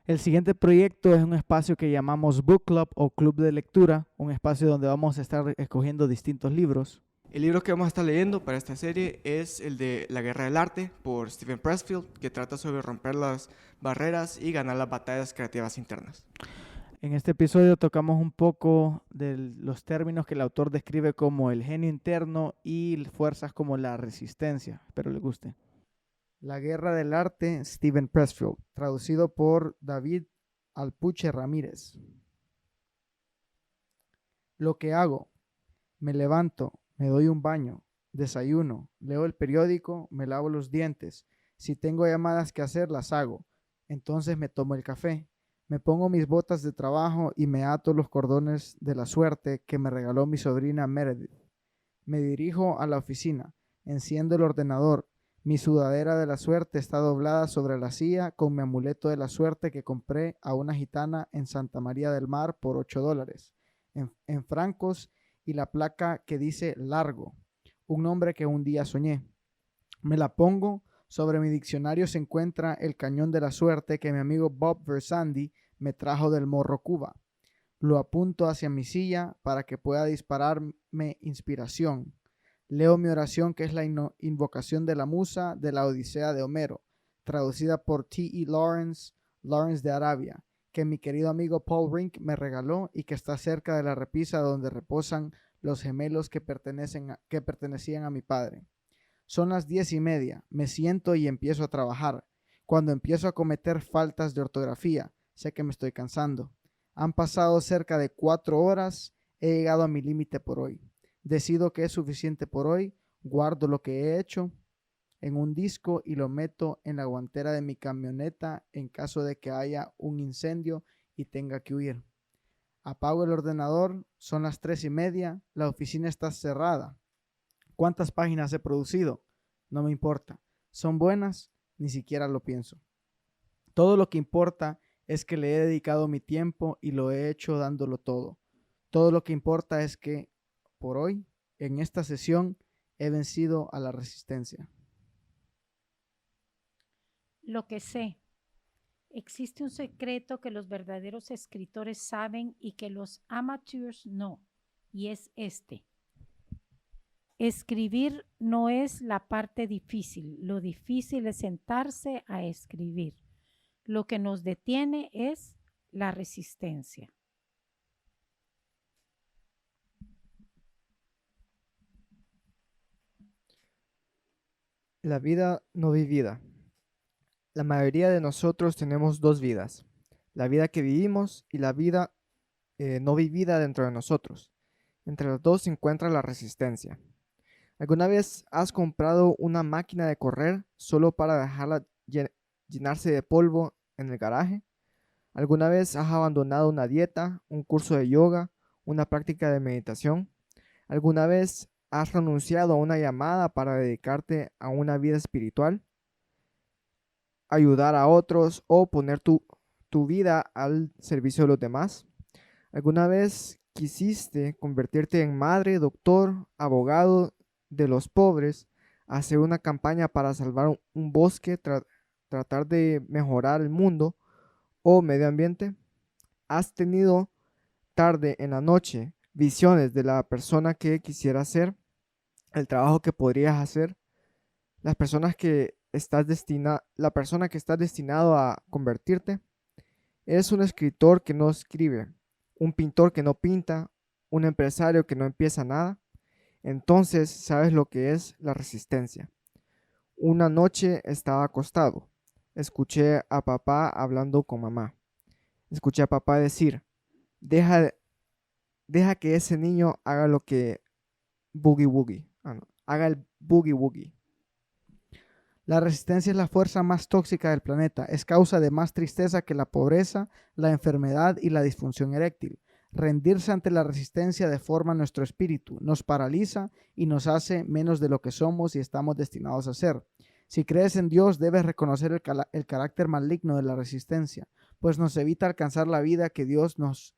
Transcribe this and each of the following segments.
El siguiente proyecto es un espacio que llamamos Book Club o Club de Lectura, un espacio donde vamos a estar escogiendo distintos libros. El libro que vamos a estar leyendo para esta serie es el de La Guerra del Arte por Steven Pressfield, que trata sobre romper las barreras y ganar las batallas creativas internas. En este episodio tocamos un poco de los términos que el autor describe como el genio interno y fuerzas como la resistencia. Espero les guste. La Guerra del Arte, Steven Pressfield, traducido por David Alpuche Ramírez. Lo que hago: me levanto, me doy un baño, desayuno, leo el periódico, me lavo los dientes. Si tengo llamadas que hacer, las hago. Entonces me tomo el café. Me pongo mis botas de trabajo y me ato los cordones de la suerte que me regaló mi sobrina Meredith. Me dirijo a la oficina, enciendo el ordenador. Mi sudadera de la suerte está doblada sobre la silla con mi amuleto de la suerte que compré a una gitana en Santa María del Mar por $8 en francos, y la placa que dice largo, un nombre que un día soñé. Me la pongo. Sobre mi diccionario se encuentra el cañón de la suerte que mi amigo Bob Versandi me trajo del Morro, Cuba. Lo apunto hacia mi silla para que pueda dispararme inspiración. Leo mi oración, que es la invocación de la musa de la Odisea de Homero, traducida por T.E. Lawrence de Arabia, que mi querido amigo Paul Rink me regaló y que está cerca de la repisa donde reposan los gemelos que pertenecían a mi padre. Son las 10:30, me siento y empiezo a trabajar. Cuando empiezo a cometer faltas de ortografía, sé que me estoy cansando. Han pasado cerca de 4 horas, he llegado a mi límite por hoy. Decido que es suficiente por hoy, guardo lo que he hecho en un disco y lo meto en la guantera de mi camioneta en caso de que haya un incendio y tenga que huir. Apago el ordenador, son las 3:30, la oficina está cerrada. ¿Cuántas páginas he producido? No me importa. ¿Son buenas? Ni siquiera lo pienso. Todo lo que importa es que le he dedicado mi tiempo y lo he hecho dándolo todo. Todo lo que importa es que, por hoy, en esta sesión, he vencido a la resistencia. Lo que sé. Existe un secreto que los verdaderos escritores saben y que los amateurs no, y es este. Escribir no es la parte difícil, lo difícil es sentarse a escribir. Lo que nos detiene es la resistencia. La vida no vivida. La mayoría de nosotros tenemos dos vidas, la vida que vivimos y la vida no vivida dentro de nosotros. Entre las dos se encuentra la resistencia. ¿Alguna vez has comprado una máquina de correr solo para dejarla llenarse de polvo en el garaje? ¿Alguna vez has abandonado una dieta, un curso de yoga, una práctica de meditación? ¿Alguna vez has renunciado a una llamada para dedicarte a una vida espiritual, ayudar a otros o poner tu vida al servicio de los demás? ¿Alguna vez quisiste convertirte en madre, doctor, abogado de los pobres, hacer una campaña para salvar un bosque, tratar de mejorar el mundo o medio ambiente? ¿Has tenido tarde en la noche visiones de la persona que quisieras ser, el trabajo que podrías hacer, la persona que estás destinado a convertirte? Eres un escritor que no escribe, un pintor que no pinta, un empresario que no empieza nada. Entonces sabes lo que es la resistencia. Una noche estaba acostado. Escuché a papá hablando con mamá. Escuché a papá decir: deja, deja que ese niño haga lo que boogie woogie. No, haga el boogie woogie. La resistencia es la fuerza más tóxica del planeta. Es causa de más tristeza que la pobreza, la enfermedad y la disfunción eréctil. Rendirse ante la resistencia deforma nuestro espíritu, nos paraliza y nos hace menos de lo que somos y estamos destinados a ser. Si crees en Dios, debes reconocer el carácter maligno de la resistencia, pues nos evita alcanzar la vida que Dios nos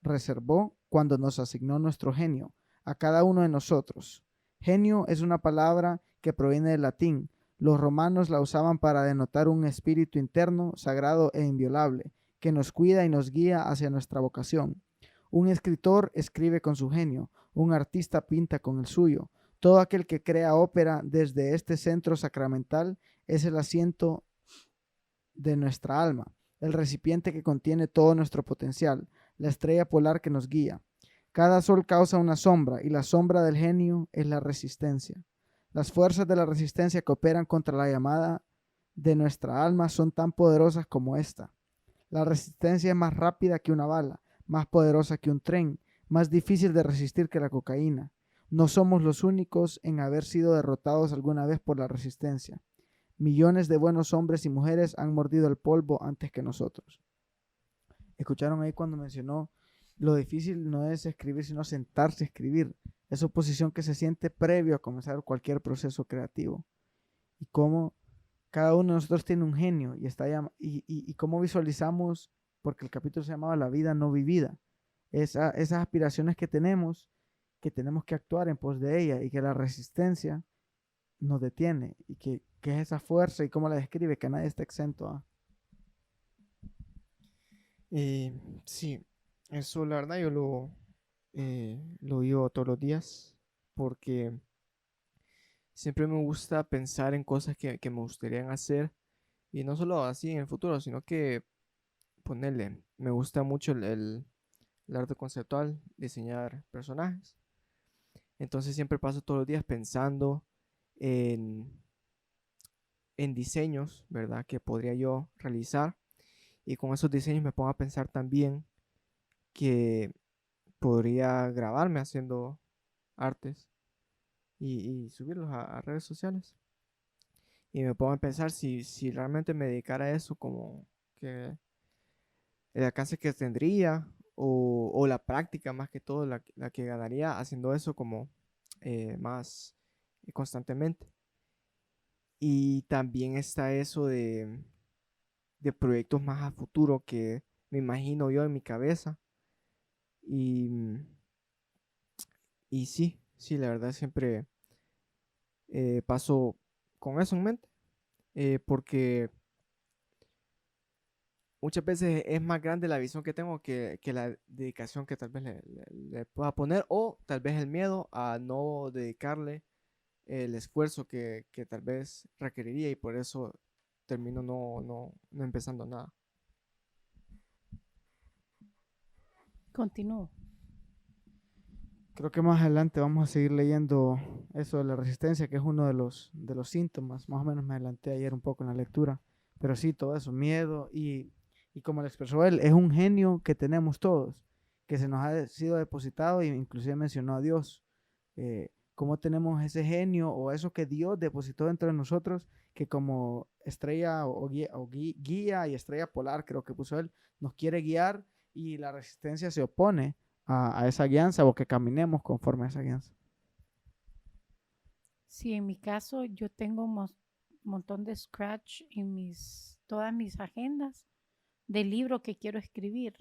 reservó cuando nos asignó nuestro genio a cada uno de nosotros. Genio es una palabra que proviene del latín. Los romanos la usaban para denotar un espíritu interno, sagrado e inviolable, que nos cuida y nos guía hacia nuestra vocación. Un escritor escribe con su genio, un artista pinta con el suyo. Todo aquel que crea ópera desde este centro sacramental es el asiento de nuestra alma, el recipiente que contiene todo nuestro potencial, la estrella polar que nos guía. Cada sol causa una sombra y la sombra del genio es la resistencia. Las fuerzas de la resistencia que operan contra la llamada de nuestra alma son tan poderosas como esta. La resistencia es más rápida que una bala, más poderosa que un tren, más difícil de resistir que la cocaína. No somos los únicos en haber sido derrotados alguna vez por la resistencia. Millones de buenos hombres y mujeres han mordido el polvo antes que nosotros. ¿Escucharon ahí cuando mencionó lo difícil no es escribir, sino sentarse a escribir? Esa posición que se siente previo a comenzar cualquier proceso creativo. Y cómo cada uno de nosotros tiene un genio y cómo visualizamos, porque el capítulo se llamaba La vida no vivida. Esas aspiraciones que tenemos que actuar en pos de ella y que la resistencia nos detiene y que es esa fuerza y cómo la describe, que nadie está exento a. Sí, eso la verdad yo lo vivo todos los días porque siempre me gusta pensar en cosas que me gustaría hacer y no solo así en el futuro, sino que ponerle, me gusta mucho el arte conceptual, diseñar personajes. Entonces siempre paso todos los días pensando en diseños, ¿verdad? Que podría yo realizar. Y con esos diseños me pongo a pensar también que podría grabarme haciendo artes y subirlos a redes sociales. Y me pongo a pensar si realmente me dedicara a eso, como que el alcance que tendría o la práctica más que todo, la que ganaría haciendo eso como más constantemente. Y también está eso de proyectos más a futuro que me imagino yo en mi cabeza. Y sí, la verdad siempre paso con eso en mente. Porque muchas veces es más grande la visión que tengo que la dedicación que tal vez le pueda poner, o tal vez el miedo a no dedicarle el esfuerzo que tal vez requeriría, y por eso termino no empezando nada. Continúo. Creo que más adelante vamos a seguir leyendo eso de la resistencia, que es uno de los síntomas. Más o menos me adelanté ayer un poco en la lectura. Pero sí, todo eso, miedo y como lo expresó él, es un genio que tenemos todos, que se nos ha sido depositado e inclusive mencionó a Dios. Cómo tenemos ese genio o eso que Dios depositó dentro de nosotros, que como estrella o guía y estrella polar, creo que puso él, nos quiere guiar y la resistencia se opone a esa guianza o que caminemos conforme a esa guianza. Sí, en mi caso yo tengo un montón de scratch en todas mis agendas del libro que quiero escribir.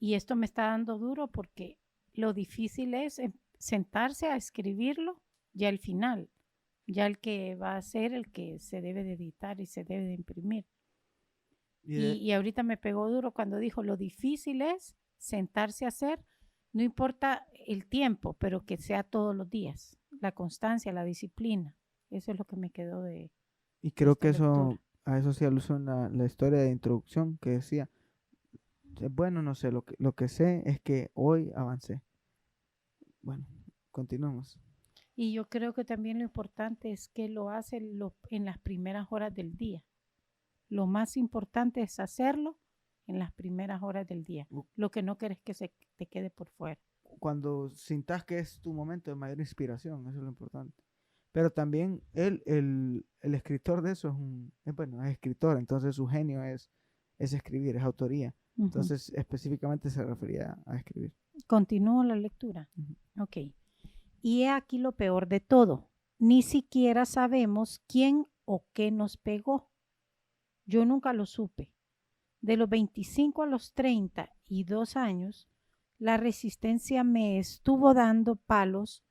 Y esto me está dando duro porque lo difícil es sentarse a escribirlo ya al final, ya el que va a ser el que se debe de editar y se debe de imprimir. Y ahorita me pegó duro cuando dijo, lo difícil es sentarse a hacer, no importa el tiempo, pero que sea todos los días, la constancia, la disciplina. Eso es lo que me quedó de... Y creo que lectura. a eso se alusión en la historia de introducción que decía, bueno, no sé, lo que sé es que hoy avancé. Bueno, continuamos. Y yo creo que también lo importante es que lo hace en las primeras horas del día. Lo más importante es hacerlo en las primeras horas del día. Lo que no quieres que se te quede por fuera. Cuando sintas que es tu momento de mayor inspiración, eso es lo importante. Pero también el escritor de eso es escritor, entonces su genio es escribir, es autoría. Entonces específicamente se refería a escribir. Continúo la lectura. Ok. Y he aquí lo peor de todo. Ni siquiera sabemos quién o qué nos pegó. Yo nunca lo supe. De los 25 a los 32 años, la resistencia me estuvo dando palos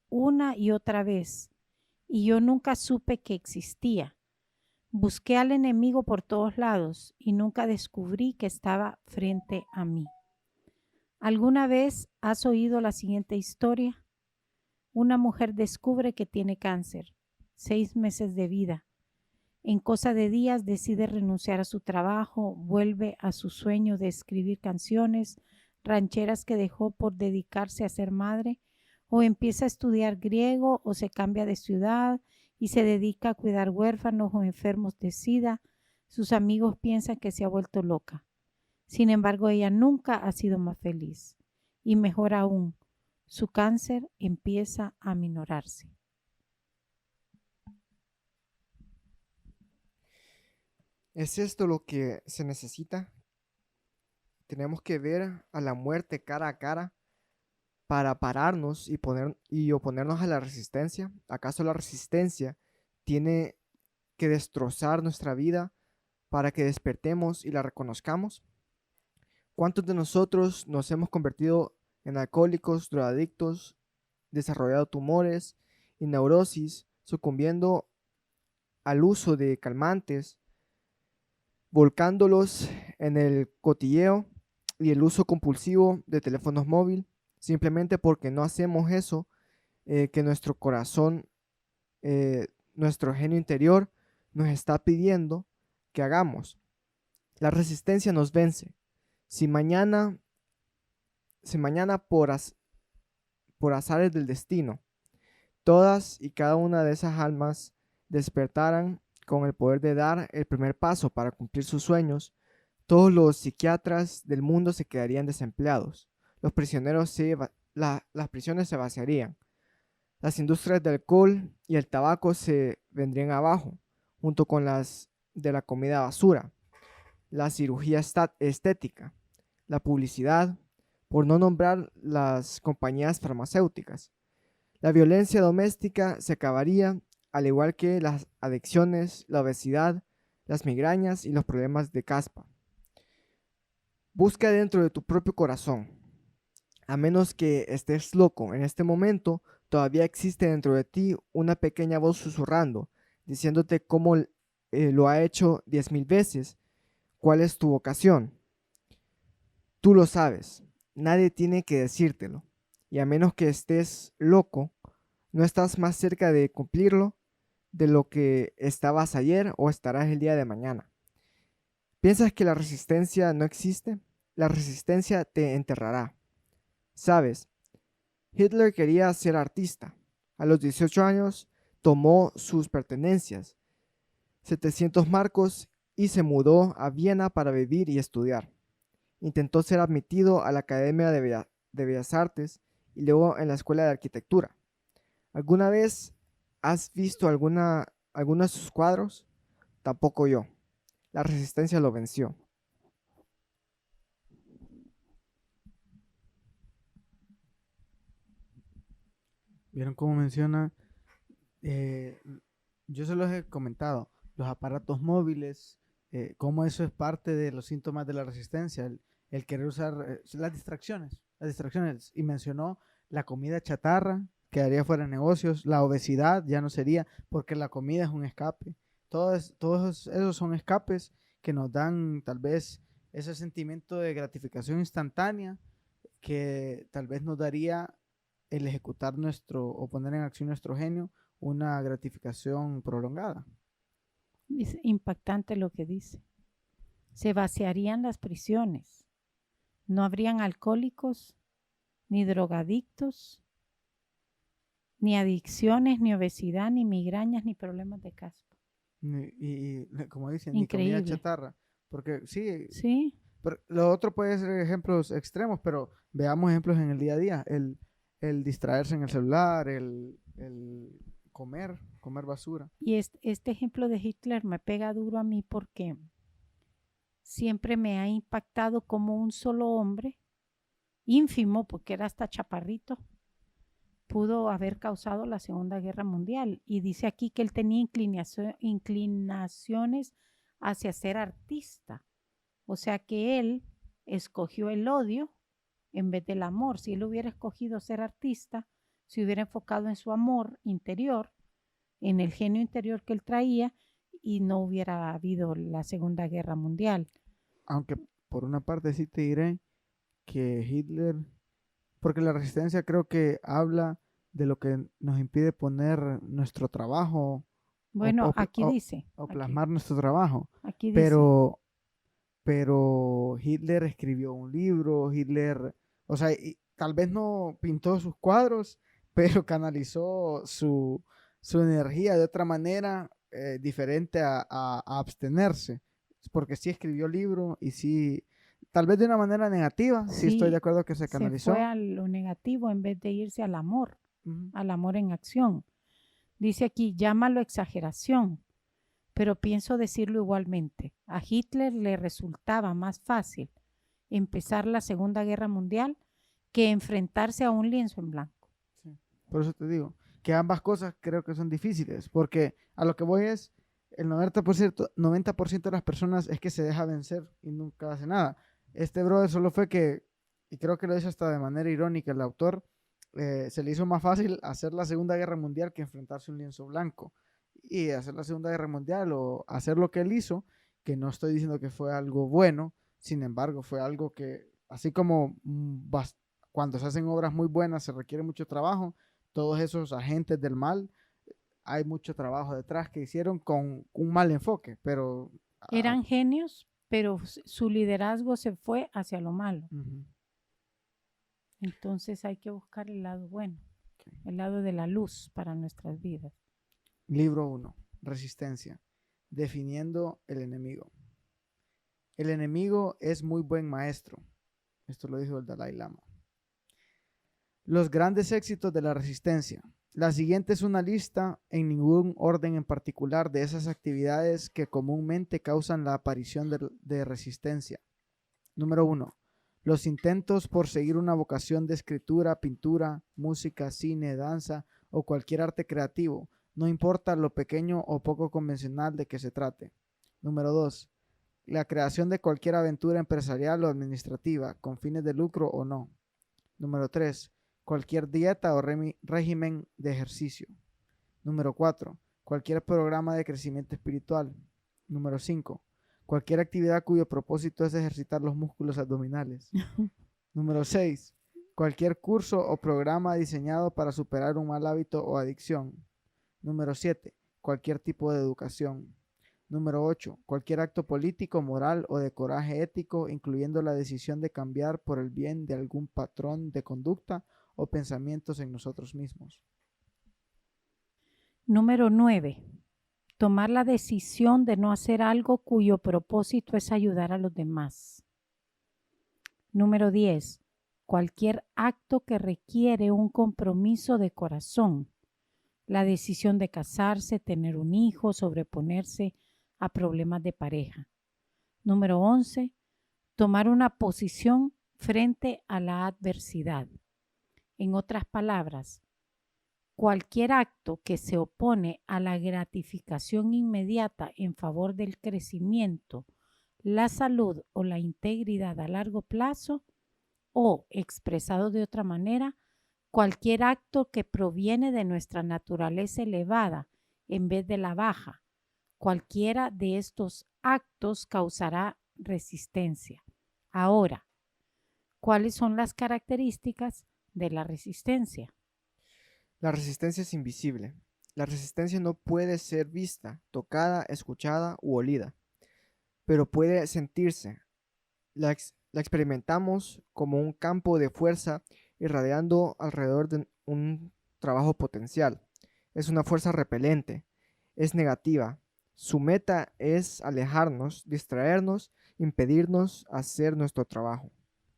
una y otra vez. y yo nunca supe que existía. Busqué al enemigo por todos lados y nunca descubrí que estaba frente a mí. ¿Alguna vez has oído la siguiente historia? Una mujer descubre que tiene cáncer, 6 meses de vida. En cosa de días decide renunciar a su trabajo, vuelve a su sueño de escribir canciones rancheras que dejó por dedicarse a ser madre, o empieza a estudiar griego, o se cambia de ciudad y se dedica a cuidar huérfanos o enfermos de SIDA. Sus amigos piensan que se ha vuelto loca. Sin embargo, ella nunca ha sido más feliz. Y mejor aún, su cáncer empieza a aminorarse. ¿Es esto lo que se necesita? Tenemos que ver a la muerte cara a cara para pararnos y oponernos a la resistencia. ¿Acaso la resistencia tiene que destrozar nuestra vida para que despertemos y la reconozcamos? ¿Cuántos de nosotros nos hemos convertido en alcohólicos, drogadictos, desarrollado tumores y neurosis, sucumbiendo al uso de calmantes, volcándolos en el cotilleo y el uso compulsivo de teléfonos móviles, simplemente porque no hacemos eso que nuestro corazón, nuestro genio interior nos está pidiendo que hagamos? La resistencia nos vence. Si mañana por azares del destino, todas y cada una de esas almas despertaran con el poder de dar el primer paso para cumplir sus sueños, todos los psiquiatras del mundo se quedarían desempleados. Las prisiones se vaciarían. Las industrias del alcohol y el tabaco se vendrían abajo, junto con las de la comida basura, la cirugía estética, la publicidad, por no nombrar las compañías farmacéuticas. La violencia doméstica se acabaría, al igual que las adicciones, la obesidad, las migrañas y los problemas de caspa. Busca dentro de tu propio corazón. A menos que estés loco en este momento, todavía existe dentro de ti una pequeña voz susurrando, diciéndote cómo lo ha hecho 10,000 veces. ¿Cuál es tu vocación? Tú lo sabes. Nadie tiene que decírtelo. Y a menos que estés loco, no estás más cerca de cumplirlo de lo que estabas ayer o estarás el día de mañana. ¿Piensas que la resistencia no existe? La resistencia te enterrará. ¿Sabes? Hitler quería ser artista. A los 18 años tomó sus pertenencias, 700 marcos, y se mudó a Viena para vivir y estudiar. Intentó ser admitido a la Academia de Bellas Artes y luego en la Escuela de Arquitectura. ¿Alguna vez has visto alguno de sus cuadros? Tampoco yo. La resistencia lo venció. ¿Vieron cómo menciona? Yo se los he comentado, los aparatos móviles, cómo eso es parte de los síntomas de la resistencia, el querer usar las distracciones, y mencionó la comida chatarra, quedaría fuera de negocios, la obesidad ya no sería, porque la comida es un escape. Todos esos son escapes que nos dan tal vez ese sentimiento de gratificación instantánea que tal vez nos daría el ejecutar o poner en acción nuestro genio una gratificación prolongada. Es impactante lo que dice. Se vaciarían las prisiones. No habrían alcohólicos, ni drogadictos, ni adicciones, ni obesidad, ni migrañas, ni problemas de caspa. Y como dicen, Increíble. ni comida chatarra. Porque sí, Sí, pero lo otro puede ser ejemplos extremos, pero veamos ejemplos en el día a día. El distraerse en el celular, el comer basura. y este ejemplo de Hitler me pega duro a mí porque siempre me ha impactado como un solo hombre, ínfimo porque era hasta chaparrito, pudo haber causado la Segunda Guerra Mundial. Y dice aquí que él tenía inclinaciones hacia ser artista. O sea que él escogió el odio en vez del amor. Si él hubiera escogido ser artista, se hubiera enfocado en su amor interior, en el genio interior que él traía y no hubiera habido la Segunda Guerra Mundial. Aunque por una parte sí te diré que Hitler, porque la resistencia creo que habla de lo que nos impide poner nuestro trabajo Bueno, pl- aquí dice, o plasmar nuestro trabajo, aquí dice, pero, pero Hitler escribió un libro, Hitler, o sea, y tal vez no pintó sus cuadros, pero canalizó su energía de otra manera diferente a abstenerse, porque sí escribió libro y sí, tal vez de una manera negativa, sí estoy de sí, acuerdo que se se canalizó. fue a lo negativo en vez de irse Ujú. al amor en acción. Dice aquí, llámalo exageración, pero pienso decirlo igualmente. A Hitler le resultaba más fácil empezar la Segunda Guerra Mundial que enfrentarse a un lienzo en blanco. Sí. Por eso te digo que ambas cosas creo que son difíciles, porque a lo que voy es, el 90% de las personas es que se deja vencer y nunca hace nada. Este brother solo fue que, y creo que lo dice hasta de manera irónica el autor, se le hizo más fácil hacer la Segunda Guerra Mundial que enfrentarse a un lienzo blanco. Y hacer la Segunda Guerra Mundial o hacer lo que él hizo, que no estoy diciendo que fue algo bueno, sin embargo, fue algo que, así como cuando se hacen obras muy buenas se requiere mucho trabajo, todos esos agentes del mal, hay mucho trabajo detrás que hicieron con un mal enfoque, pero... Eran genios, pero su liderazgo se fue hacia lo malo. Ujú. Entonces hay que buscar el lado bueno, Ok. el lado de la luz para nuestras vidas. Libro 1. Resistencia. Definiendo el enemigo. El enemigo es muy buen maestro. Esto lo dijo el Dalai Lama. Los grandes éxitos de la resistencia. La siguiente es una lista en ningún orden en particular de esas actividades que comúnmente causan la aparición de resistencia. Número 1. Los intentos por seguir una vocación de escritura, pintura, música, cine, danza o cualquier arte creativo, no importa lo pequeño o poco convencional de que se trate. Número 2. La creación de cualquier aventura empresarial o administrativa, con fines de lucro o no. Número 3. Cualquier dieta o régimen de ejercicio. Número 4. Cualquier programa de crecimiento espiritual. Número 5. Cualquier actividad cuyo propósito es ejercitar los músculos abdominales. Número 6. Cualquier curso o programa diseñado para superar un mal hábito o adicción. Número 7. Cualquier tipo de educación. Número 8. Cualquier acto político, moral o de coraje ético, incluyendo la decisión de cambiar por el bien de algún patrón de conducta o pensamientos en nosotros mismos. Número 9. Tomar la decisión de no hacer algo cuyo propósito es ayudar a los demás. Número 10. Cualquier acto que requiere un compromiso de corazón. La decisión de casarse, tener un hijo, sobreponerse a problemas de pareja. Número 11. Tomar una posición frente a la adversidad. En otras palabras, cualquier acto que se opone a la gratificación inmediata en favor del crecimiento, la salud o la integridad a largo plazo, o, expresado de otra manera, cualquier acto que proviene de nuestra naturaleza elevada en vez de la baja. Cualquiera de estos actos causará resistencia. Ahora, ¿cuáles son las características de la resistencia? La resistencia es invisible. La resistencia no puede ser vista, tocada, escuchada u olida, pero puede sentirse. La experimentamos como un campo de fuerza irradiando alrededor de un trabajo potencial. Es una fuerza repelente, es negativa. Su meta es alejarnos, distraernos, impedirnos hacer nuestro trabajo.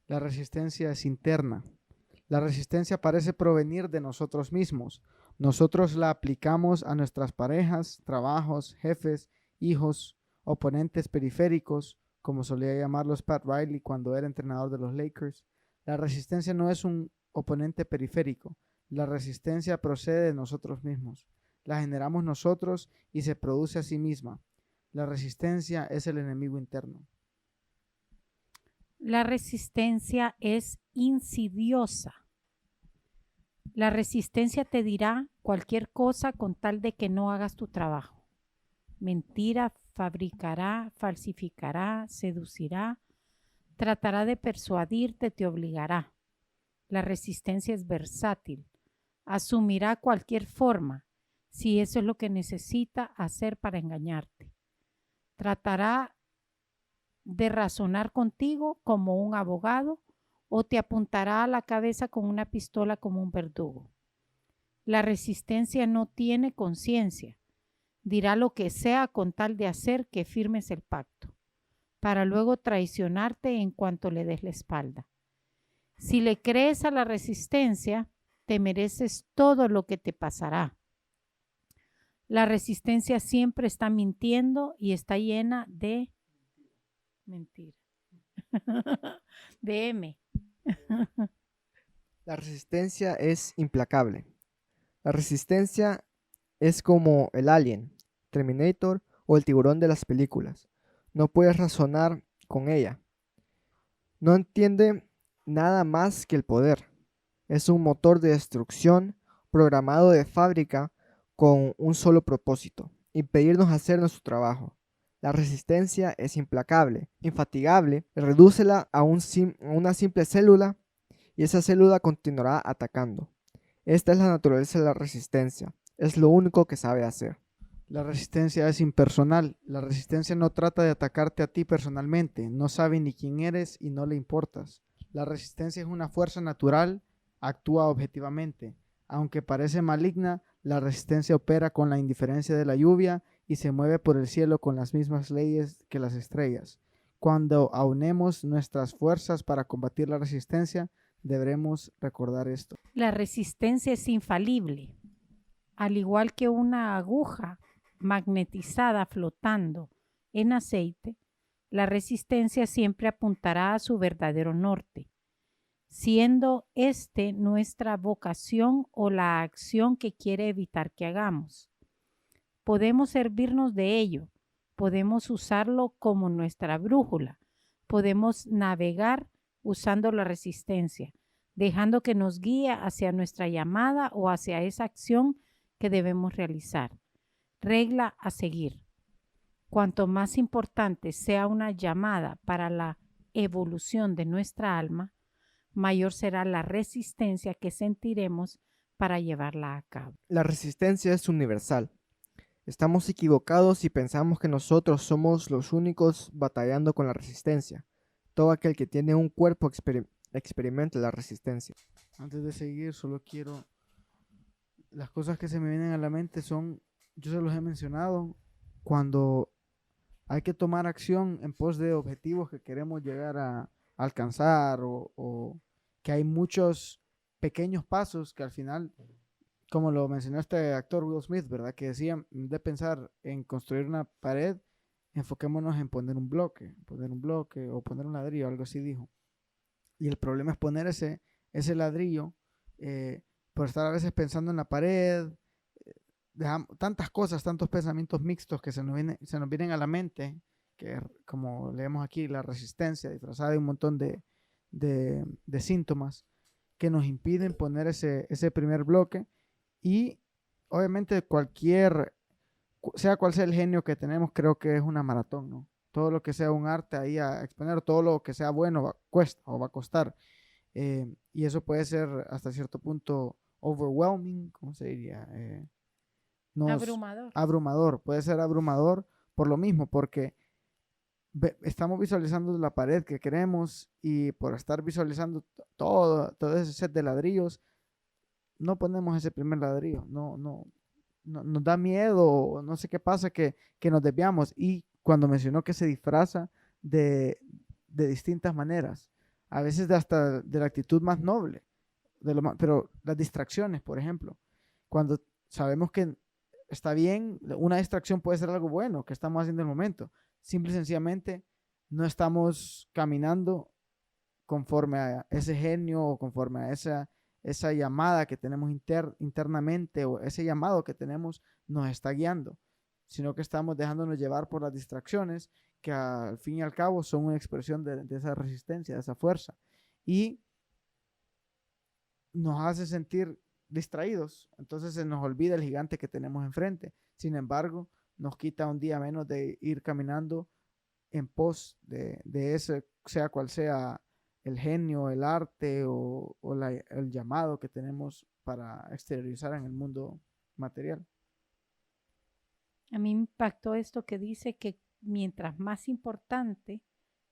La resistencia es interna. La resistencia parece provenir de nosotros mismos. Nosotros la aplicamos a nuestras parejas, trabajos, jefes, hijos, oponentes periféricos, como solía llamarlos Pat Riley cuando era entrenador de los Lakers. La resistencia no es un oponente periférico. La resistencia procede de nosotros mismos. La generamos nosotros y se produce a sí misma. La resistencia es el enemigo interno. La resistencia es insidiosa. La resistencia te dirá cualquier cosa con tal de que no hagas tu trabajo. Mentira, fabricará, falsificará, seducirá, tratará de persuadirte, te obligará. La resistencia es versátil. Asumirá cualquier forma, si eso es lo que necesita hacer para engañarte. Tratará de razonar contigo como un abogado o te apuntará a la cabeza con una pistola como un verdugo. La resistencia no tiene conciencia. Dirá lo que sea con tal de hacer que firmes el pacto, para luego traicionarte en cuanto le des la espalda. Si le crees a la resistencia, te mereces todo lo que te pasará. La resistencia siempre está mintiendo y está llena de mentira. De M. La resistencia es implacable. La resistencia es como el alien, Terminator o el tiburón de las películas. No puedes razonar con ella. No entiende nada más que el poder. Es un motor de destrucción programado de fábrica con un solo propósito: impedirnos hacer nuestro trabajo. La resistencia es implacable, infatigable. Redúcela a una simple célula y esa célula continuará atacando. Esta es la naturaleza de la resistencia. Es lo único que sabe hacer. La resistencia es impersonal. La resistencia no trata de atacarte a ti personalmente. No sabe ni quién eres y no le importas. La resistencia es una fuerza natural, actúa objetivamente. Aunque parece maligna, la resistencia opera con la indiferencia de la lluvia y se mueve por el cielo con las mismas leyes que las estrellas. Cuando aunemos nuestras fuerzas para combatir la resistencia, deberemos recordar esto. La resistencia es infalible. Al igual que una aguja magnetizada flotando en aceite, la resistencia siempre apuntará a su verdadero norte, siendo este nuestra vocación o la acción que quiere evitar que hagamos. Podemos servirnos de ello, podemos usarlo como nuestra brújula, podemos navegar usando la resistencia, dejando que nos guíe hacia nuestra llamada o hacia esa acción que debemos realizar. Regla a seguir. Cuanto más importante sea una llamada para la evolución de nuestra alma, mayor será la resistencia que sentiremos para llevarla a cabo. La resistencia es universal. Estamos equivocados si pensamos que nosotros somos los únicos batallando con la resistencia. Todo aquel que tiene un cuerpo experimenta la resistencia. Antes de seguir, solo quiero... Las cosas que se me vienen a la mente son, yo se los he mencionado, cuando hay que tomar acción en pos de objetivos que queremos llegar a alcanzar o que hay muchos pequeños pasos que al final, como lo mencionó este actor Will Smith, ¿verdad? Que decía, en vez de pensar en construir una pared, enfoquémonos en poner un bloque o poner un ladrillo, algo así dijo. Y el problema es poner ese ladrillo por estar a veces pensando en la pared, tantas cosas, tantos pensamientos mixtos que se nos vienen a la mente, que como leemos aquí, la resistencia disfrazada de un montón de síntomas que nos impiden poner ese primer bloque. Y obviamente sea cual sea el genio que tenemos, creo que es una maratón, ¿no? Todo lo que sea un arte ahí a exponer, todo lo que sea bueno cuesta o va a costar. Y eso puede ser hasta cierto punto overwhelming, ¿cómo se diría? Abrumador, puede ser abrumador por lo mismo, porque estamos visualizando la pared que queremos y por estar visualizando todo ese set de ladrillos, no ponemos ese primer ladrillo, no, nos da miedo, no sé qué pasa, que nos desviamos. Y cuando mencionó que se disfraza de distintas maneras, a veces hasta de la actitud más noble, pero las distracciones, por ejemplo, cuando sabemos que está bien, una distracción puede ser algo bueno que estamos haciendo en el momento, simple y sencillamente no estamos caminando conforme a ese genio o conforme a esa llamada que tenemos internamente, o ese llamado que tenemos nos está guiando, sino que estamos dejándonos llevar por las distracciones que al fin y al cabo son una expresión de esa resistencia, de esa fuerza, y nos hace sentir distraídos. Entonces se nos olvida el gigante que tenemos enfrente. Sin embargo, nos quita un día menos de ir caminando en pos de ese, sea cual sea el genio, el arte o el llamado que tenemos para exteriorizar en el mundo material. A mí me impactó esto que dice que mientras más importante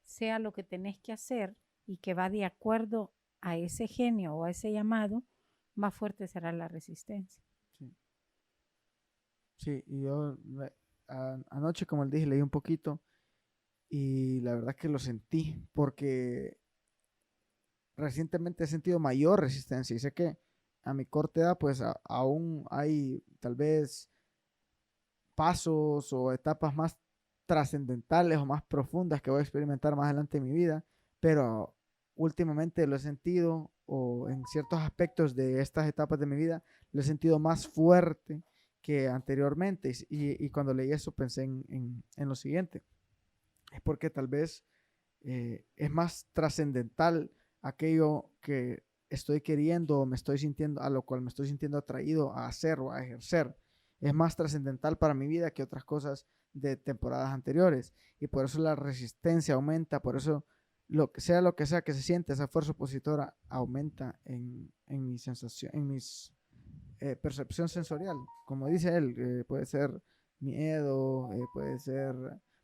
sea lo que tenés que hacer y que va de acuerdo a ese genio o a ese llamado, más fuerte será la resistencia. Sí, sí, y yo anoche, como les dije, leí un poquito y la verdad que lo sentí porque recientemente he sentido mayor resistencia y sé que a mi corta edad pues aún hay tal vez pasos o etapas más trascendentales o más profundas que voy a experimentar más adelante en mi vida, pero últimamente lo he sentido o en ciertos aspectos de estas etapas de mi vida lo he sentido más fuerte que anteriormente y cuando leí eso pensé en lo siguiente, es porque tal vez es más trascendental aquello que estoy queriendo o me estoy sintiendo, a lo cual me estoy sintiendo atraído a hacer o a ejercer. Es más trascendental para mi vida que otras cosas de temporadas anteriores. Y por eso la resistencia aumenta, por eso lo que sea que se siente, esa fuerza opositora aumenta en mi sensación, en mis percepción sensorial. Como dice él, puede ser miedo, puede ser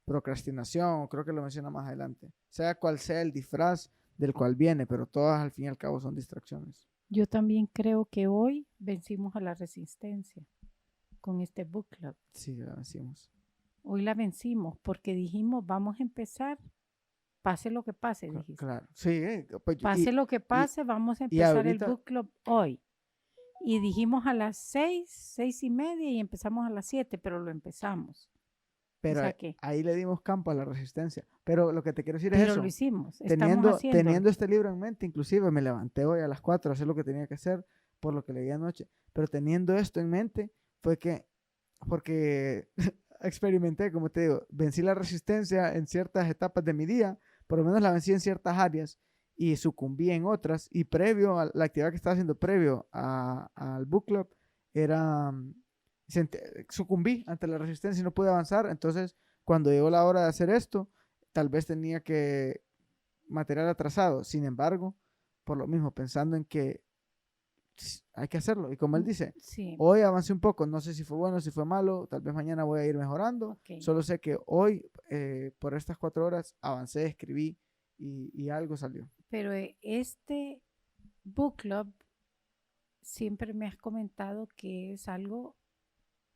procrastinación, creo que lo menciona más adelante. Sea cual sea el disfraz del cual viene, pero todas al fin y al cabo son distracciones. Yo también creo que hoy vencimos a la resistencia con este book club. Sí, lo decimos. Hoy la vencimos porque dijimos, vamos a empezar, pase lo que pase, dijiste. Claro, sí. Pues, Pase lo que pase, vamos a empezar ahorita, el book club hoy. Y dijimos a las 6:30 y empezamos a las 7, pero lo empezamos. pero o sea que, ahí le dimos campo a la resistencia. Pero lo que te quiero decir es pero eso. lo hicimos, Teniendo, estamos haciendo. teniendo este libro en mente, inclusive me levanté hoy a las 4 a hacer lo que tenía que hacer por lo que leí anoche. Pero teniendo esto en mente, fue que, porque experimenté, como te digo, vencí la resistencia en ciertas etapas de mi día, por lo menos la vencí en ciertas áreas y sucumbí en otras. Y previo a la actividad que estaba haciendo previo al book club, era, sucumbí ante la resistencia y no pude avanzar. Entonces, cuando llegó la hora de hacer esto, tal vez tenía que material atrasado. Sin embargo, por lo mismo, pensando en que hay que hacerlo. Y como él dice, Sí, hoy avancé un poco, no sé si fue bueno, si fue malo, tal vez mañana voy a ir mejorando. ok. Solo sé que hoy, por estas 4 horas, avancé, escribí y algo salió. Pero este book club siempre me has comentado que es algo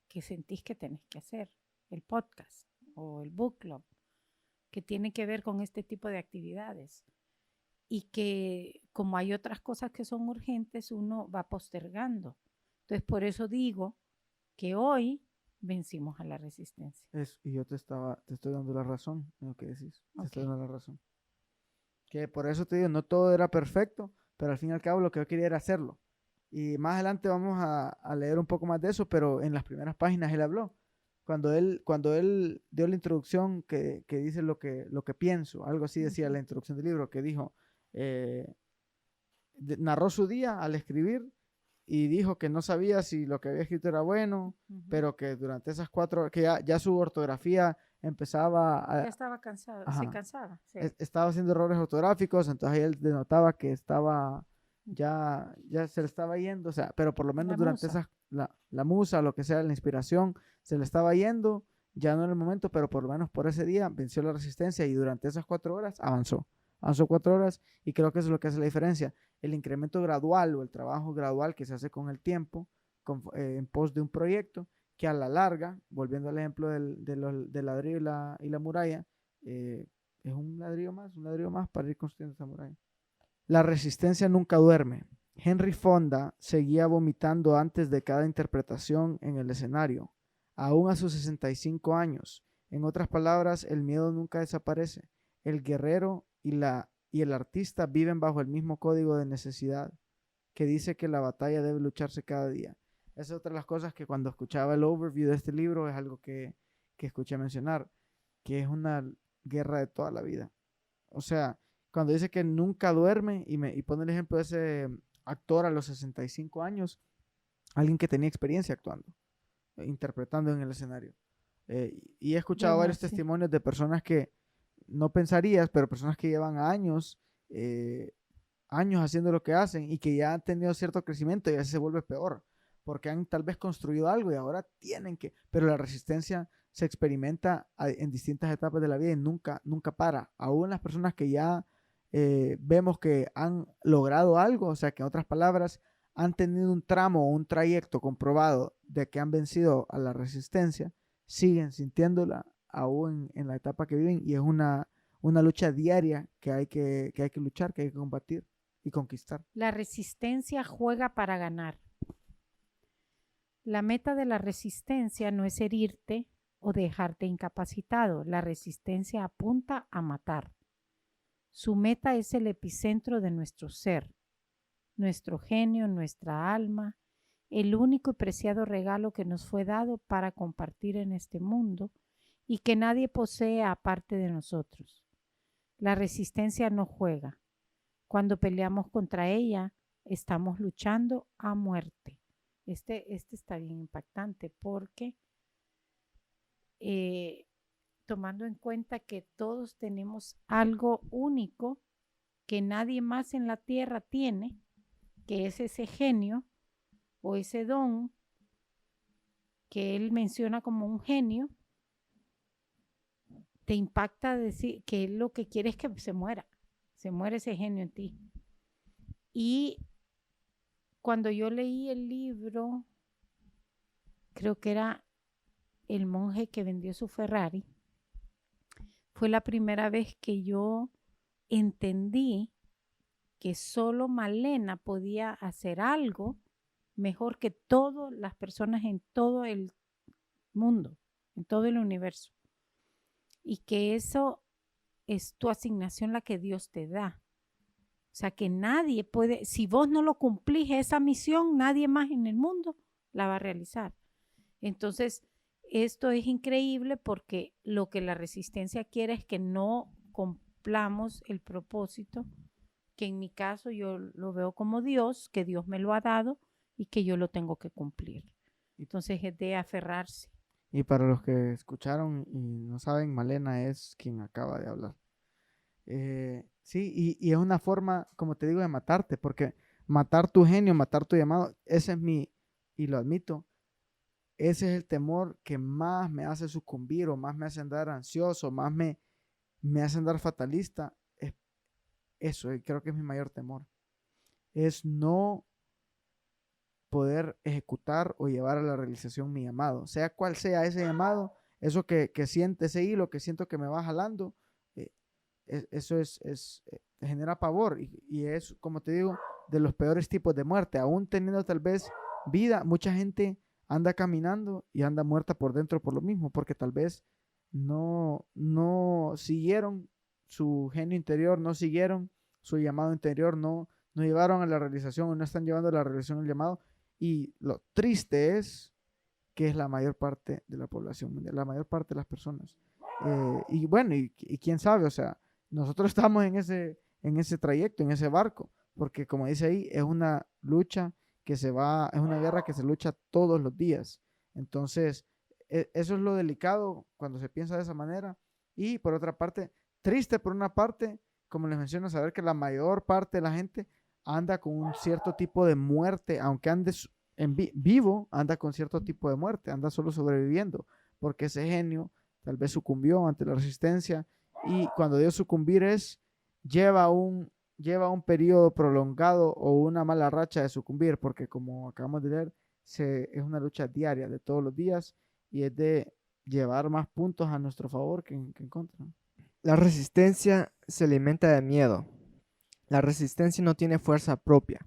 que sentís que tenés que hacer, el podcast o el book club, que tiene que ver con este tipo de actividades. Y que como hay otras cosas que son urgentes, uno va postergando. Entonces, por eso digo que hoy vencimos a la resistencia. Y yo te estoy dando la razón en lo que decís. Te estoy Ok. dando la razón. Que por eso te digo, no todo era perfecto, pero al fin y al cabo lo que yo quería era hacerlo. Y más adelante vamos a leer un poco más de eso, pero en las primeras páginas él habló. Cuando él dio la introducción que dice lo que pienso, algo así decía Ujú. la introducción del libro, que dijo, narró su día al escribir y dijo que no sabía si lo que había escrito era bueno, Ujú. pero que durante esas 4 horas, que ya su ortografía empezaba Ya estaba cansado, se ajá, cansaba. Sí. estaba haciendo errores ortográficos, entonces ahí él denotaba que estaba, ya se le estaba yendo, o sea, pero por lo menos La durante musa. la musa, lo que sea, la inspiración, se le estaba yendo, ya no en el momento, pero por lo menos por ese día venció la resistencia y durante esas 4 horas avanzó 4 horas y creo que eso es lo que hace la diferencia, el incremento gradual o el trabajo gradual que se hace con el tiempo, en pos de un proyecto, que a la larga, volviendo al ejemplo del ladrillo y la muralla, es un ladrillo más para ir construyendo esa muralla. La resistencia nunca duerme. Henry Fonda seguía vomitando antes de cada interpretación en el escenario, aún a sus 65 años. En otras palabras, el miedo nunca desaparece. El guerrero y el artista viven bajo el mismo código de necesidad, que dice que la batalla debe lucharse cada día. Esa es otra de las cosas que cuando escuchaba el overview de este libro es algo que escuché mencionar, que es una guerra de toda la vida. O sea, cuando dice que nunca duerme y pone el ejemplo de ese actor a los 65 años, alguien que tenía experiencia actuando, interpretando en el escenario. Y he escuchado Bueno, varios sí. testimonios de personas que no pensarías, pero personas que llevan años, años haciendo lo que hacen y que ya han tenido cierto crecimiento y a veces se vuelve peor, porque han tal vez construido algo y ahora tienen que, pero la resistencia se experimenta en distintas etapas de la vida y nunca, nunca para. Aún las personas que ya vemos que han logrado algo, o sea que en otras palabras, han tenido un tramo o un trayecto comprobado de que han vencido a la resistencia, siguen sintiéndola aún en la etapa que viven y es una lucha diaria que hay que luchar, que hay que combatir y conquistar. La resistencia juega para ganar. La meta de la resistencia no es herirte o dejarte incapacitado. La resistencia apunta a matar. Su meta es el epicentro de nuestro ser, nuestro genio, nuestra alma, el único y preciado regalo que nos fue dado para compartir en este mundo y que nadie posee aparte de nosotros. La resistencia no juega. Cuando peleamos contra ella, estamos luchando a muerte. Este está bien impactante porque tomando en cuenta que todos tenemos algo único que nadie más en la tierra tiene, que es ese genio o ese don que él menciona como un genio, te impacta decir que él lo que quiere es que se muera ese genio en ti. Y cuando yo leí el libro, creo que era El monje que vendió su Ferrari, fue la primera vez que yo entendí que solo Malena podía hacer algo mejor que todas las personas en todo el mundo, en todo el universo. Y que eso es tu asignación, la que Dios te da. O sea, que nadie puede, si vos no lo cumplís esa misión, nadie más en el mundo la va a realizar. Entonces, esto es increíble porque lo que la resistencia quiere es que no cumplamos el propósito, que en mi caso yo lo veo como Dios, que Dios me lo ha dado y que yo lo tengo que cumplir. Entonces es de aferrarse. Y para los que escucharon y no saben, Malena es quien acaba de hablar. Sí, y es una forma, como te digo, de matarte, porque matar tu genio, matar tu llamado, ese es y lo admito, ese es el temor que más me hace sucumbir o más me hace andar ansioso, más me hace andar fatalista. Es eso, creo que es mi mayor temor. Es no poder ejecutar o llevar a la realización mi llamado, sea cual sea ese llamado, eso que siente, ese hilo que siento que me va jalando, eso genera pavor y es, como te digo, de los peores tipos de muerte. Aún teniendo tal vez vida, mucha gente anda caminando y anda muerta por dentro por lo mismo, porque tal vez no siguieron su genio interior, no siguieron su llamado interior, no llevaron a la realización o no están llevando a la realización el llamado. Y lo triste es que es la mayor parte de la población mundial, la mayor parte de las personas. Y bueno, y quién sabe, o sea, nosotros estamos en ese trayecto, en ese barco, porque como dice ahí, es una lucha es una guerra que se lucha todos los días. Entonces, eso es lo delicado cuando se piensa de esa manera. Y por otra parte, triste por una parte, como les menciono, saber que la mayor parte de la gente anda con un cierto tipo de muerte, aunque andes vivo, anda con cierto tipo de muerte, anda solo sobreviviendo, porque ese genio tal vez sucumbió ante la resistencia y cuando dio sucumbir lleva un periodo prolongado o una mala racha de sucumbir, porque como acabamos de leer, es una lucha diaria de todos los días y es de llevar más puntos a nuestro favor que en contra. La resistencia se alimenta de miedo. La resistencia no tiene fuerza propia.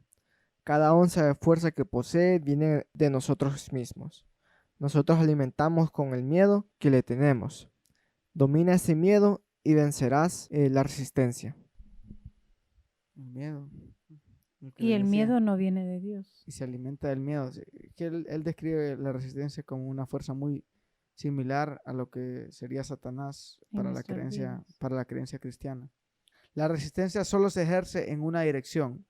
Cada onza de fuerza que posee viene de nosotros mismos. Nosotros alimentamos con el miedo que le tenemos. Domina ese miedo y vencerás la resistencia. El miedo. Y el miedo no viene de Dios. Y se alimenta del miedo. Que él describe la resistencia como una fuerza muy similar a lo que sería Satanás para la creencia cristiana. La resistencia solo se ejerce en una dirección.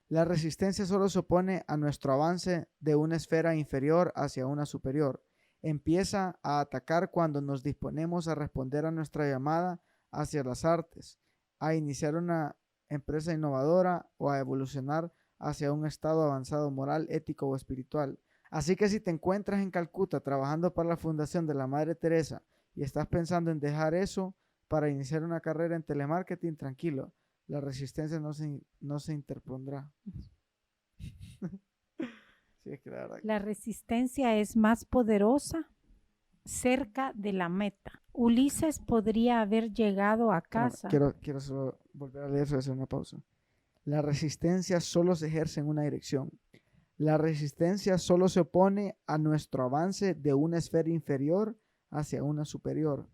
La resistencia solo se opone a nuestro avance de una esfera inferior hacia una superior. Empieza a atacar cuando nos disponemos a responder a nuestra llamada hacia las artes, a iniciar una empresa innovadora o a evolucionar hacia un estado avanzado moral, ético o espiritual. Así que si te encuentras en Calcuta trabajando para la Fundación de la Madre Teresa y estás pensando en dejar eso para iniciar una carrera en telemarketing, tranquilo, la resistencia no se interpondrá. Sí, es que la verdad. La resistencia es más poderosa cerca de la meta. Ulises podría haber llegado a casa. Quiero solo volver a leer eso y hacer una pausa. La resistencia solo se ejerce en una dirección. La resistencia solo se opone a nuestro avance de una esfera inferior hacia una superior.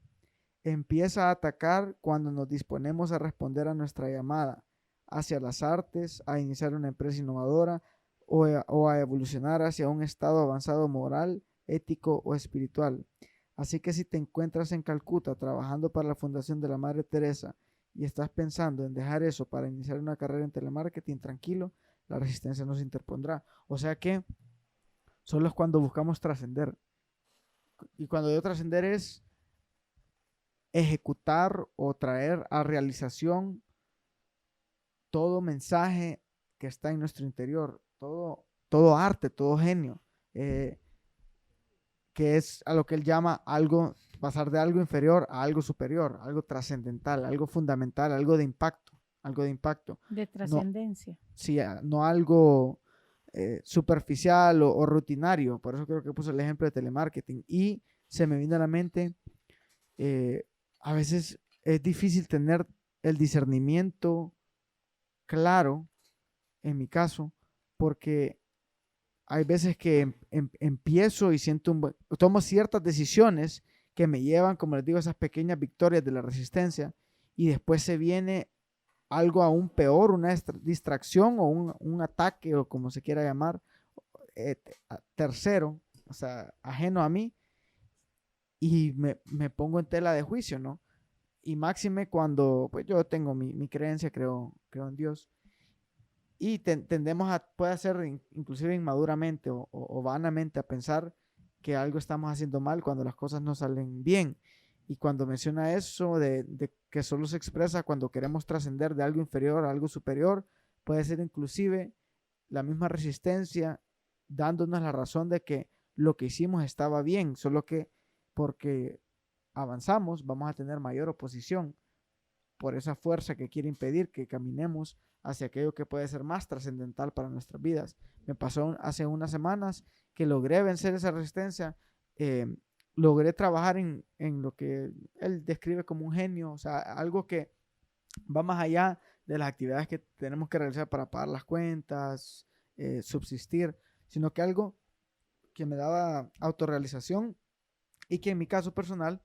Empieza a atacar cuando nos disponemos a responder a nuestra llamada hacia las artes, a iniciar una empresa innovadora o a evolucionar hacia un estado avanzado moral, ético o espiritual. Así que si te encuentras en Calcuta trabajando para la Fundación de la Madre Teresa y estás pensando en dejar eso para iniciar una carrera en telemarketing, tranquilo, la resistencia no se interpondrá. O sea que solo es cuando buscamos trascender. Y cuando digo trascender es ejecutar o traer a realización todo mensaje que está en nuestro interior, todo arte, todo genio, que es a lo que él llama algo, pasar de algo inferior a algo superior, algo trascendental, algo fundamental, algo de impacto. De trascendencia. Sí, no algo superficial o rutinario. Por eso creo que puse el ejemplo de telemarketing. Y se me vino a la mente, a veces es difícil tener el discernimiento claro, en mi caso, porque hay veces que empiezo y tomo ciertas decisiones que me llevan, como les digo, a esas pequeñas victorias de la resistencia, y después se viene algo aún peor, una distracción o un ataque o como se quiera llamar, tercero, o sea, ajeno a mí, y me pongo en tela de juicio, ¿no? Y máxime cuando pues yo tengo mi creencia, creo en Dios, y tendemos puede ser inclusive inmaduramente o vanamente a pensar que algo estamos haciendo mal cuando las cosas no salen bien. Y cuando menciona eso de que solo se expresa cuando queremos trascender de algo inferior a algo superior, puede ser inclusive la misma resistencia dándonos la razón de que lo que hicimos estaba bien, solo que porque avanzamos vamos a tener mayor oposición por esa fuerza que quiere impedir que caminemos hacia aquello que puede ser más trascendental para nuestras vidas. Me pasó hace unas semanas que logré vencer esa resistencia, logré trabajar en lo que él describe como un genio, o sea, algo que va más allá de las actividades que tenemos que realizar para pagar las cuentas, subsistir, sino que algo que me daba autorrealización y que en mi caso personal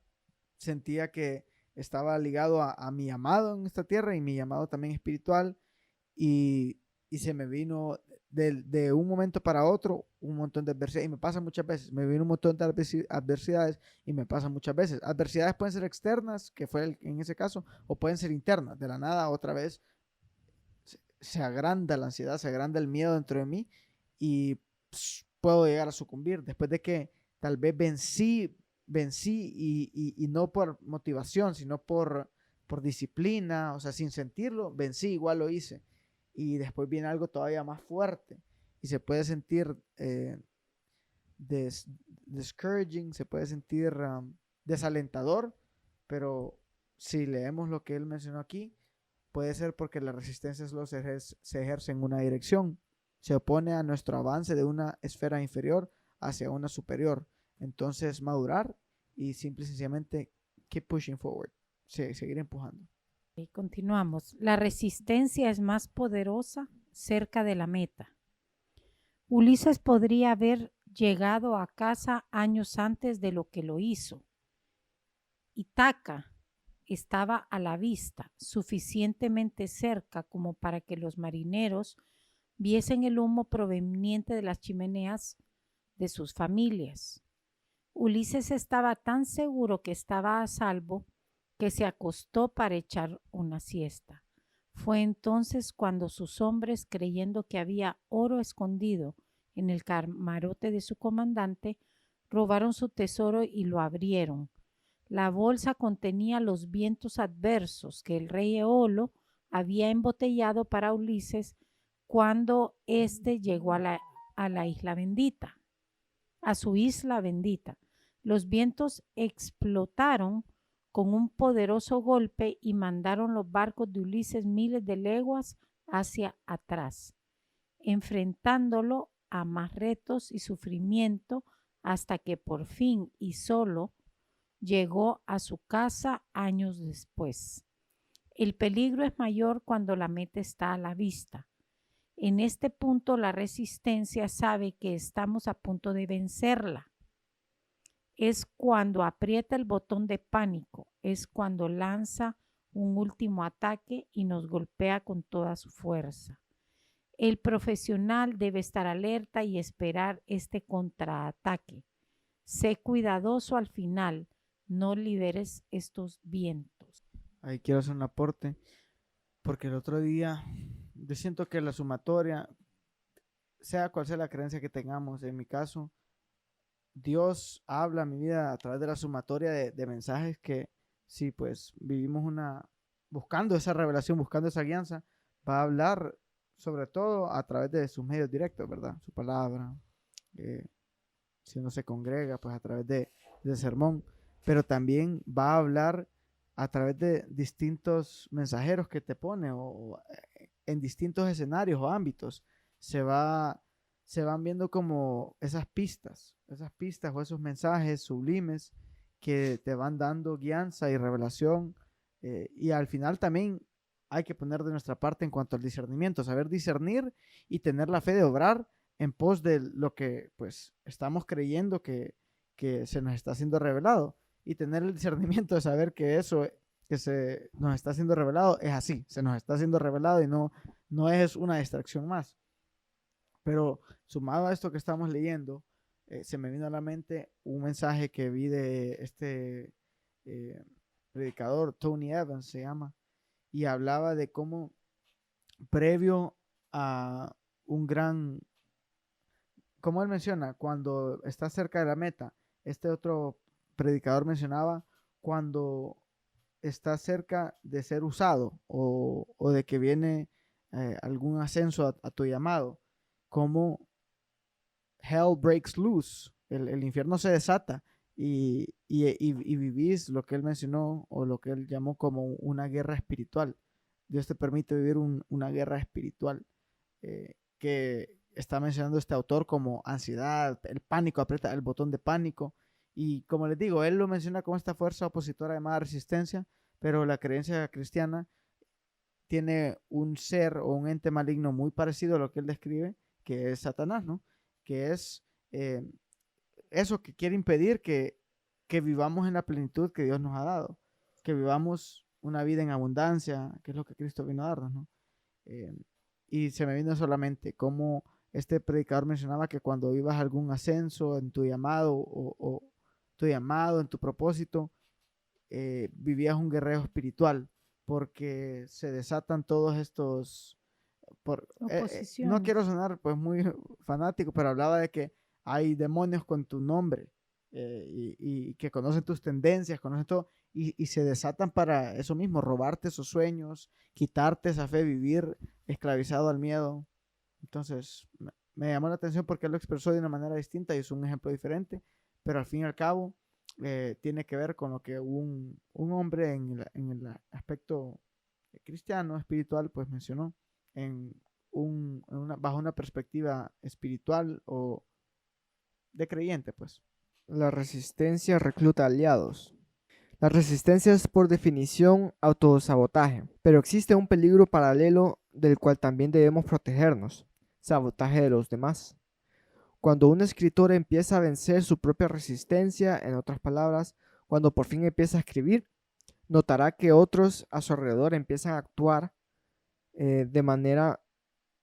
sentía que estaba ligado a mi llamado en esta tierra y mi llamado también espiritual, y se me vino de un momento para otro un montón de adversidades, y me pasa muchas veces, me vino un montón de adversidades y me pasa muchas veces. Adversidades pueden ser externas, que fue en ese caso, o pueden ser internas. De la nada otra vez se agranda la ansiedad, se agranda el miedo dentro de mí y puedo llegar a sucumbir después de que tal vez vencí y no por motivación, sino por disciplina, o sea, sin sentirlo, vencí, igual lo hice. Y después viene algo todavía más fuerte y se puede sentir discouraging, se puede sentir desalentador, pero si leemos lo que él mencionó aquí, puede ser porque la resistencia solo se ejerce en una dirección, se opone a nuestro avance de una esfera inferior hacia una superior. Entonces madurar y simple y sencillamente keep pushing forward, seguir empujando. Y continuamos. La resistencia es más poderosa cerca de la meta. Ulises podría haber llegado a casa años antes de lo que lo hizo. Ítaca estaba a la vista, suficientemente cerca como para que los marineros viesen el humo proveniente de las chimeneas de sus familias. Ulises estaba tan seguro que estaba a salvo que se acostó para echar una siesta. Fue entonces cuando sus hombres, creyendo que había oro escondido en el camarote de su comandante, robaron su tesoro y lo abrieron. La bolsa contenía los vientos adversos que el rey Eolo había embotellado para Ulises cuando éste llegó a la isla bendita, a su isla bendita. Los vientos explotaron con un poderoso golpe y mandaron los barcos de Ulises miles de leguas hacia atrás, enfrentándolo a más retos y sufrimiento hasta que por fin y solo llegó a su casa años después. El peligro es mayor cuando la meta está a la vista. En este punto la resistencia sabe que estamos a punto de vencerla. Es cuando aprieta el botón de pánico, es cuando lanza un último ataque y nos golpea con toda su fuerza. El profesional debe estar alerta y esperar este contraataque. Sé cuidadoso al final, no liberes estos vientos. Ahí quiero hacer un aporte, porque el otro día yo siento que la sumatoria, sea cual sea la creencia que tengamos, en mi caso, Dios habla a mi vida a través de la sumatoria de mensajes que si pues vivimos buscando esa revelación, buscando esa guianza, va a hablar sobre todo a través de sus medios directos, ¿verdad? Su palabra, si uno se congrega, pues a través del sermón, pero también va a hablar a través de distintos mensajeros que te pone o en distintos escenarios o ámbitos. Se van viendo como esas pistas o esos mensajes sublimes que te van dando guianza y revelación, y al final también hay que poner de nuestra parte en cuanto al discernimiento, saber discernir y tener la fe de obrar en pos de lo que pues estamos creyendo que se nos está siendo revelado, y tener el discernimiento de saber que eso que se nos está siendo revelado es así, se nos está siendo revelado y no es una distracción más. Pero sumado a esto que estamos leyendo, se me vino a la mente un mensaje que vi de este predicador, Tony Evans se llama, y hablaba de cómo previo a un gran, como él menciona, cuando está cerca de la meta, este otro predicador mencionaba cuando está cerca de ser usado o de que viene algún ascenso a tu llamado, como hell breaks loose, el infierno se desata y vivís lo que él mencionó o lo que él llamó como una guerra espiritual. Dios te permite vivir una guerra espiritual, que está mencionando este autor como ansiedad, el pánico, aprieta el botón de pánico. Y como les digo, él lo menciona como esta fuerza opositora llamada resistencia, pero la creencia cristiana tiene un ser o un ente maligno muy parecido a lo que él describe, que es Satanás, ¿no? Que es eso que quiere impedir que vivamos en la plenitud que Dios nos ha dado, que vivamos una vida en abundancia, que es lo que Cristo vino a darnos, ¿no? Y se me vino solamente como este predicador mencionaba que cuando vivas algún ascenso en tu llamado o tu llamado, en tu propósito, vivías un guerrero espiritual, porque se desatan todos estos no quiero sonar pues muy fanático, pero hablaba de que hay demonios con tu nombre, y que conocen tus tendencias, conocen todo, y se desatan para eso mismo, robarte esos sueños, quitarte esa fe, vivir esclavizado al miedo. Entonces me llamó la atención porque él lo expresó de una manera distinta y es un ejemplo diferente, pero al fin y al cabo tiene que ver con lo que un hombre en el aspecto cristiano, espiritual, pues mencionó bajo una perspectiva espiritual o de creyente, pues. La resistencia recluta aliados. La resistencia es por definición autosabotaje, pero existe un peligro paralelo del cual también debemos protegernos: sabotaje de los demás. Cuando un escritor empieza a vencer su propia resistencia, en otras palabras, cuando por fin empieza a escribir, notará que otros a su alrededor empiezan a actuar de manera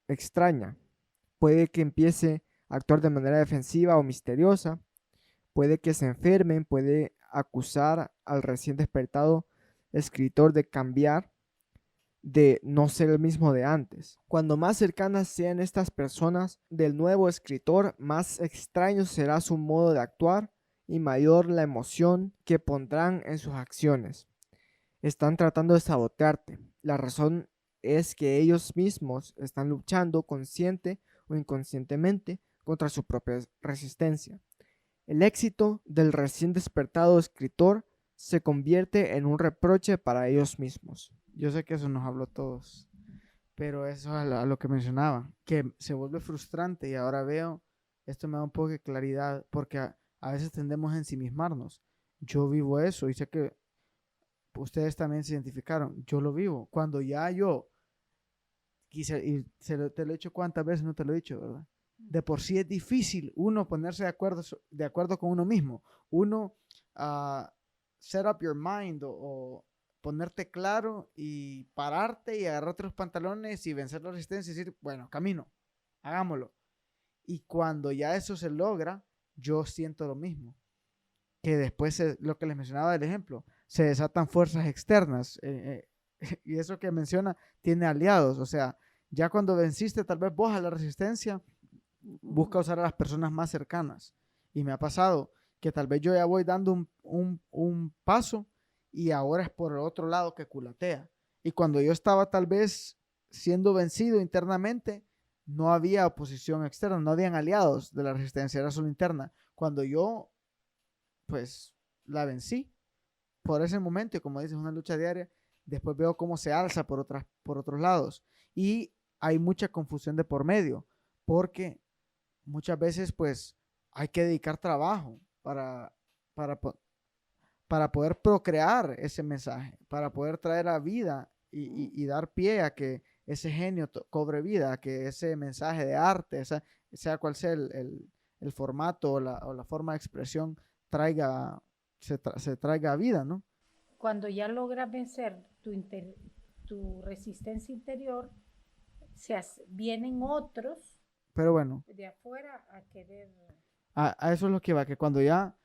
extraña. Puede que empiece a actuar de manera defensiva o misteriosa, puede que se enfermen, puede acusar al recién despertado escritor de cambiar de no ser el mismo de antes. Cuando más cercanas sean estas personas del nuevo escritor, más extraño será su modo de actuar y mayor la emoción que pondrán en sus acciones. Están tratando de sabotearte. La razón es que ellos mismos están luchando consciente o inconscientemente contra su propia resistencia. El éxito del recién despertado escritor se convierte en un reproche para ellos mismos. Yo sé que eso nos habló a todos, pero eso es a lo que mencionaba, que se vuelve frustrante y ahora veo, esto me da un poco de claridad, porque a veces tendemos a ensimismarnos. Yo vivo eso y sé que ustedes también se identificaron, yo lo vivo. Cuando ya yo quise, y te lo he dicho cuántas veces, no te lo he dicho, ¿verdad? De por sí es difícil uno ponerse de acuerdo con uno mismo. Uno set up your mind o ponerte claro y pararte y agarrarte los pantalones y vencer la resistencia y decir, bueno, camino, hagámoslo. Y cuando ya eso se logra, yo siento lo mismo. Que después, lo que les mencionaba del ejemplo, se desatan fuerzas externas. Y eso que menciona tiene aliados. O sea, ya cuando venciste tal vez vos a la resistencia, busca usar a las personas más cercanas. Y me ha pasado que tal vez yo ya voy dando un paso y ahora es por el otro lado que culatea. Y cuando yo estaba tal vez siendo vencido internamente, no había oposición externa, no habían aliados de la resistencia, era solo interna. Cuando yo, pues, la vencí por ese momento, y como dices, una lucha diaria, después veo cómo se alza por otros lados. Y hay mucha confusión de por medio, porque muchas veces, pues, hay que dedicar trabajo para poder procrear ese mensaje, para poder traer a vida y dar pie a que ese genio cobre vida, a que ese mensaje de arte, sea cual sea el formato o la forma de expresión, se traiga a vida, ¿no? Cuando ya logras vencer tu resistencia interior, vienen otros Pero bueno, de afuera a querer. a eso es lo que va, que cuando ya,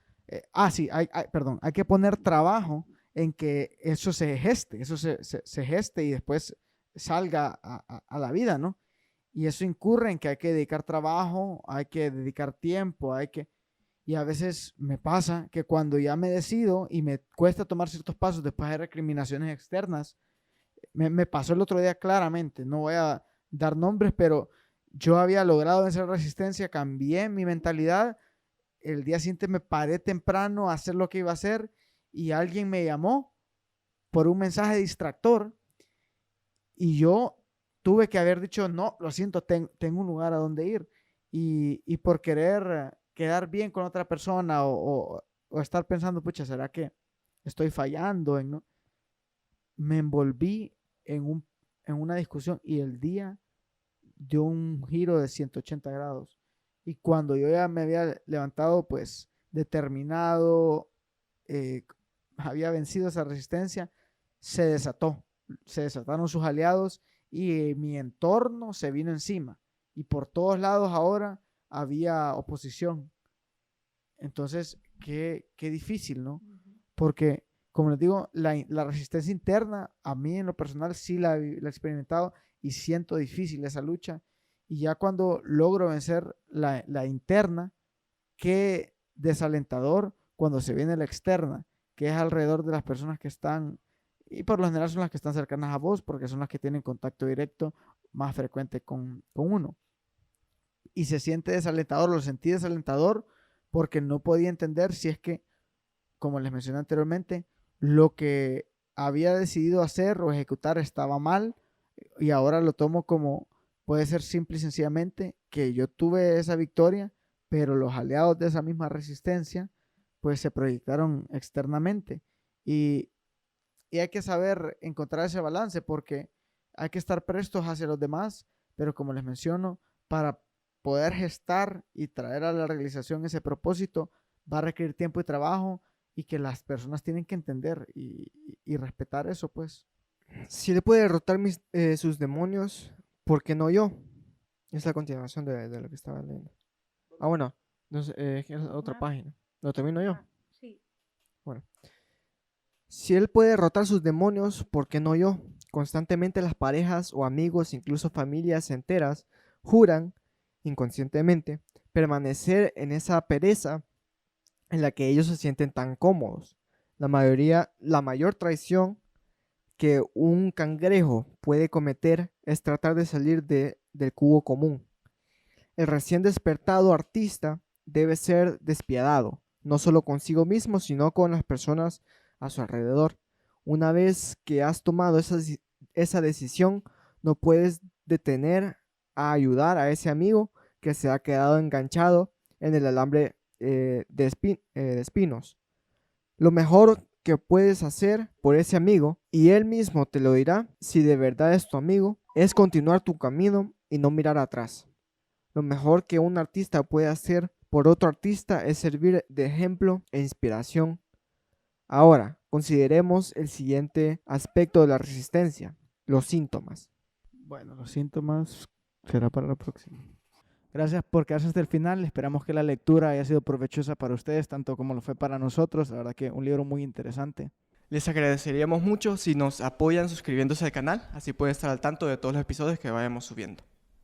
sí, perdón, hay que poner trabajo en que eso se geste, se geste y después salga a la vida, ¿no? Y eso incurre en que hay que dedicar trabajo, hay que dedicar tiempo, y a veces me pasa que cuando ya me decido y me cuesta tomar ciertos pasos después de recriminaciones externas, me pasó el otro día claramente, no voy a dar nombres, pero yo había logrado vencer resistencia, cambié mi mentalidad, el día siguiente me paré temprano a hacer lo que iba a hacer y alguien me llamó por un mensaje distractor y yo tuve que haber dicho, no, lo siento, tengo un lugar a donde ir y por querer quedar bien con otra persona o estar pensando, pucha, ¿será que estoy fallando? ¿No? Me envolví en una discusión y el día dio un giro de 180 grados. Y cuando yo ya me había levantado, pues determinado, había vencido esa resistencia, se desataron sus aliados y mi entorno se vino encima. Y por todos lados ahora había oposición. Entonces, qué difícil, ¿no? Porque, como les digo, la resistencia interna, a mí en lo personal sí la he experimentado y siento difícil esa lucha. Y ya cuando logro vencer la interna, qué desalentador cuando se viene la externa, que es alrededor de las personas que están, y por lo general son las que están cercanas a vos, porque son las que tienen contacto directo más frecuente con uno. Y se siente desalentador, lo sentí desalentador porque no podía entender si es que, como les mencioné anteriormente, lo que había decidido hacer o ejecutar estaba mal y ahora lo tomo como puede ser simple y sencillamente que yo tuve esa victoria, pero los aliados de esa misma resistencia pues se proyectaron externamente y hay que saber encontrar ese balance porque hay que estar prestos hacia los demás, pero como les menciono, para poder gestar y traer a la realización ese propósito va a requerir tiempo y trabajo y que las personas tienen que entender y respetar eso, pues. Si él puede derrotar sus demonios, ¿por qué no yo? Es la continuación de lo que estaba leyendo. Ah, bueno, no sé, es otra página. ¿Lo termino yo? Sí. Bueno. Si él puede derrotar sus demonios, ¿por qué no yo? Constantemente las parejas o amigos, incluso familias enteras, juran, inconscientemente, permanecer en esa pereza en la que ellos se sienten tan cómodos. La mayor traición que un cangrejo puede cometer es tratar de salir del cubo común. El recién despertado artista debe ser despiadado, no solo consigo mismo, sino con las personas a su alrededor. Una vez que has tomado esa decisión, no puedes detener a ayudar a ese amigo que se ha quedado enganchado en el alambre de espinos. Lo mejor que puedes hacer por ese amigo, y él mismo te lo dirá si de verdad es tu amigo, es continuar tu camino y no mirar atrás. Lo mejor que un artista puede hacer por otro artista es servir de ejemplo e inspiración. Ahora, consideremos el siguiente aspecto de la resistencia, los síntomas. Bueno, los síntomas será para la próxima. Gracias por quedarse hasta el final. Esperamos que la lectura haya sido provechosa para ustedes, tanto como lo fue para nosotros. La verdad que un libro muy interesante. Les agradeceríamos mucho si nos apoyan suscribiéndose al canal, así pueden estar al tanto de todos los episodios que vayamos subiendo.